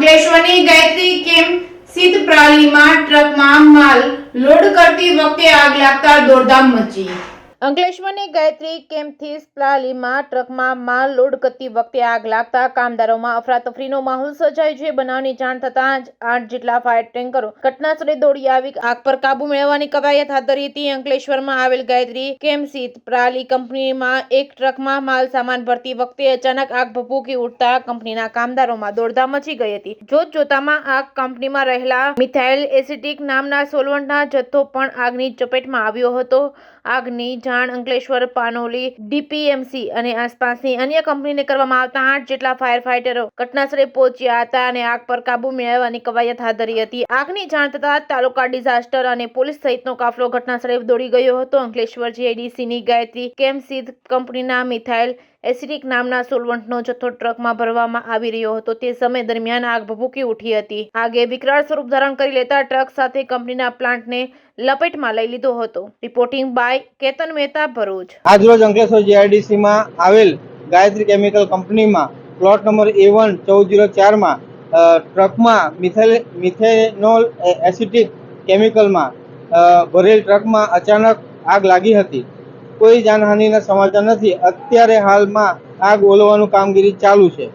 અંકલેશ્વરની ગાયત્રી કેમ સિદ્ધ પ્રાલીમાં ટ્રકમાં માલ લોડ કરતી વખતે આગ લાગતા દોડધામ મચી। અંકલેશ્વરની ગાયત્રી કેમથી પ્રાલીમાં ટ્રકમાં માલ લોડ કરતી વખતે આગ લાગતા કામદારોમાં અફરાતફરીનો માહોલ સર્જાયો છે। બનાવની જાણ થતાં જ 8 જેટલા ફાયર ટેન્કરો ઘટનાસ્થળે દોડી આવી આગ પર કાબુ મેળવવાની કવાયત હાથ ધરી હતી। અંકલેશ્વરમાં આવેલ ગાયત્રી કેમસીદ પ્રાલી કંપનીમાં એક ટ્રકમાં માલ સામાન ભરતી વખતે અચાનક આગ ભભૂકી ઉઠતા કંપનીના કામદારોમાં દોડધામ મચી ગઈ હતી। જોત જોતામાં આ કંપનીમાં રહેલા મિથાઇલ એસિટિક નામના સોલવન્ટના જથ્થો પણ આગની ચપેટમાં આવ્યો હતો। આગની જાણ અંકલેશ્વર, પાનોલી, ડીપીએમસી અને આસપાસની અન્ય કંપનીને કરવામાં આવતા 8 જેટલા ફાયર ફાઇટરો ઘટનાસ્થળે પહોંચ્યા હતા અને આગ પર કાબુ મેળવવાની કવાયત હાથ ધરી હતી। આગની જાણ થતાં તાલુકા ડિઝાસ્ટર અને પોલીસ સહિતનો કાફલો ઘટનાસ્થળે દોડી ગયો હતો। અંકલેશ્વર જીઆઈડીસીની ગાયત્રી કેમસીદ કંપનીના મિથાઇલ એસિટિક નામના સોલવન્ટનો જથ્થો ટ્રકમાં ભરવામાં આવી રહ્યો હતો તે સમય દરમિયાન આગ ભભૂકી ઉઠી હતી। આગે વિકરાળ સ્વરૂપ ધારણ કરી લેતા ટ્રક સાથે કંપનીના પ્લાન્ટને લપેટમાં લઈ લીધો હતો। Reporting by Ketan Mehta, Bharuch. આજરોજ અંકલેશ્વર જીઆઈડીસીમાં આવેલ ગાયત્રી કેમિકલ કંપનીમાં પ્લોટ નંબર A1 1404માં ટ્રકમાં મિથેનોલ એસિટિક કેમિકલમાં ભરેલ ટ્રકમાં અચાનક આગ લાગી હતી। કોઈ જાનહાનિના સમાચાર નથી। અત્યારે હાલમાં આગ ઓલવવાનું કામગીરી ચાલુ છે।